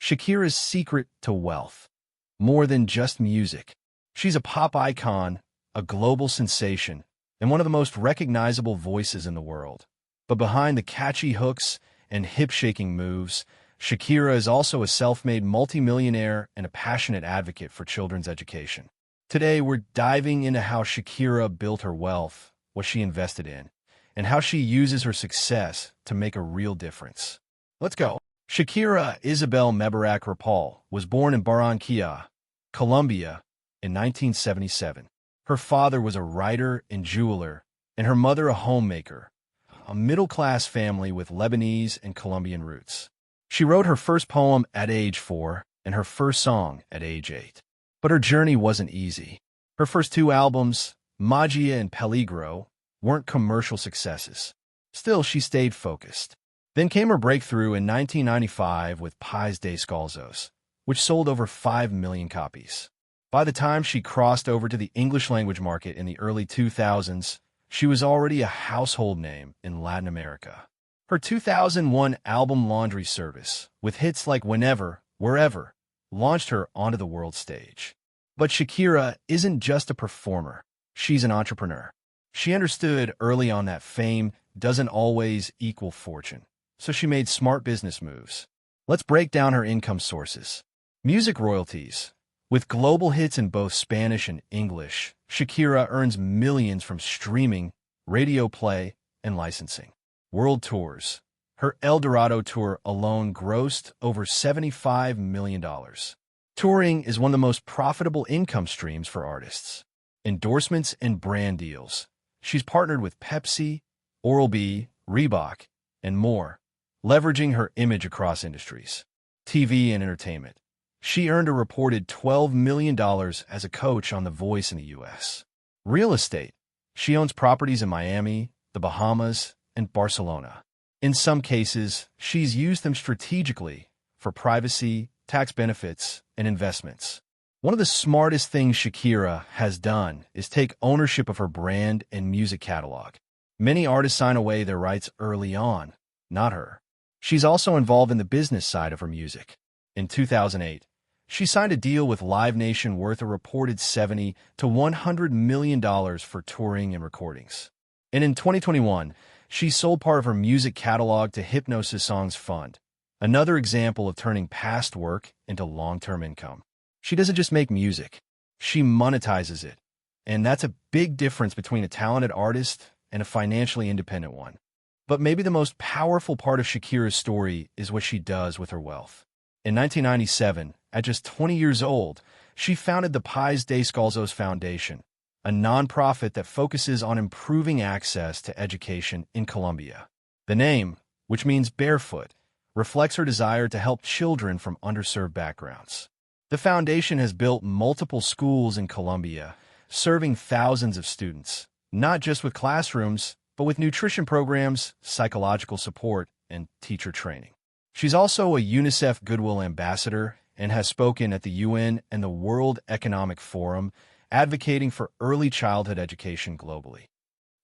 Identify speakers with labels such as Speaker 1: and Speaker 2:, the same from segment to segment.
Speaker 1: Shakira's secret to wealth. More than just music. She's a pop icon, a global sensation, and one of the most recognizable voices in the world. But behind the catchy hooks and hip-shaking moves, Shakira is also a self-made multi-millionaire and a passionate advocate for children's education. Today, we're diving into how Shakira built her wealth, what she invested in, and how she uses her success to make a real difference. Let's go. Shakira Isabel Mebarak Rapal was born in Barranquilla, Colombia, in 1977. Her father was a writer and jeweler, and her mother a homemaker, a middle-class family with Lebanese and Colombian roots. She wrote her first poem at age 4 and her first song at age 8. But her journey wasn't easy. Her first 2 albums, Magia and Peligro, weren't commercial successes. Still, she stayed focused. Then came her breakthrough in 1995 with Pies Descalzos, which sold over 5 million copies. By the time she crossed over to the English-language market in the early 2000s, she was already a household name in Latin America. Her 2001 album Laundry Service, with hits like Whenever, Wherever, launched her onto the world stage. But Shakira isn't just a performer. She's an entrepreneur. She understood early on that fame doesn't always equal fortune, so she made smart business moves. Let's break down her income sources. Music royalties. With global hits in both Spanish and English, Shakira earns millions from streaming, radio play, and licensing. World tours. Her El Dorado tour alone grossed over $75 million. Touring is one of the most profitable income streams for artists. Endorsements and brand deals. She's partnered with Pepsi, Oral-B, Reebok, and more, leveraging her image across industries. TV and entertainment. She earned a reported $12 million as a coach on The Voice in the U.S. Real estate. She owns properties in Miami, the Bahamas, and Barcelona. In some cases, she's used them strategically for privacy, tax benefits, and investments. One of the smartest things Shakira has done is take ownership of her brand and music catalog. Many artists sign away their rights early on, not her. She's also involved in the business side of her music. In 2008, she signed a deal with Live Nation worth a reported $70 to $100 million for touring and recordings. And in 2021, she sold part of her music catalog to Hypnosis Songs Fund, another example of turning past work into long-term income. She doesn't just make music, she monetizes it. And that's a big difference between a talented artist and a financially independent one. But maybe the most powerful part of Shakira's story is what she does with her wealth. In 1997, at just 20 years old, she founded the Pies Descalzos Foundation, a nonprofit that focuses on improving access to education in Colombia. The name, which means barefoot, reflects her desire to help children from underserved backgrounds. The foundation has built multiple schools in Colombia, serving thousands of students, not just with classrooms, but with nutrition programs, psychological support, and teacher training. She's also a UNICEF Goodwill Ambassador and has spoken at the UN and the World Economic Forum, advocating for early childhood education globally.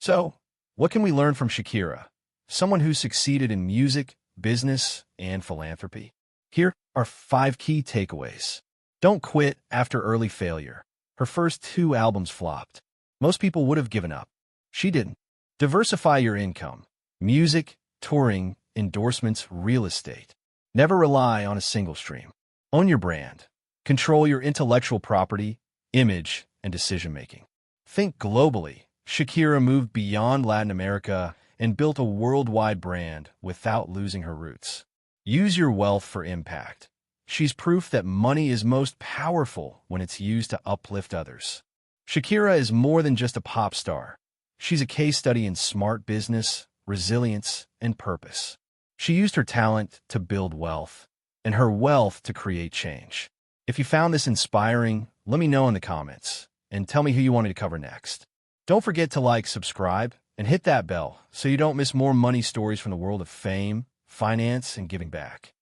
Speaker 1: So, what can we learn from Shakira, someone who succeeded in music, business, and philanthropy? Here are 5 key takeaways. Don't quit after early failure. Her first 2 albums flopped. Most people would have given up. She didn't. Diversify your income. Music, touring, endorsements, real estate. Never rely on a single stream. Own your brand. Control your intellectual property, image, and decision-making. Think globally. Shakira moved beyond Latin America and built a worldwide brand without losing her roots. Use your wealth for impact. She's proof that money is most powerful when it's used to uplift others. Shakira is more than just a pop star. She's a case study in smart business, resilience, and purpose. She used her talent to build wealth, and her wealth to create change. If you found this inspiring, let me know in the comments, and tell me who you want me to cover next. Don't forget to like, subscribe, and hit that bell so you don't miss more money stories from the world of fame, finance, and giving back.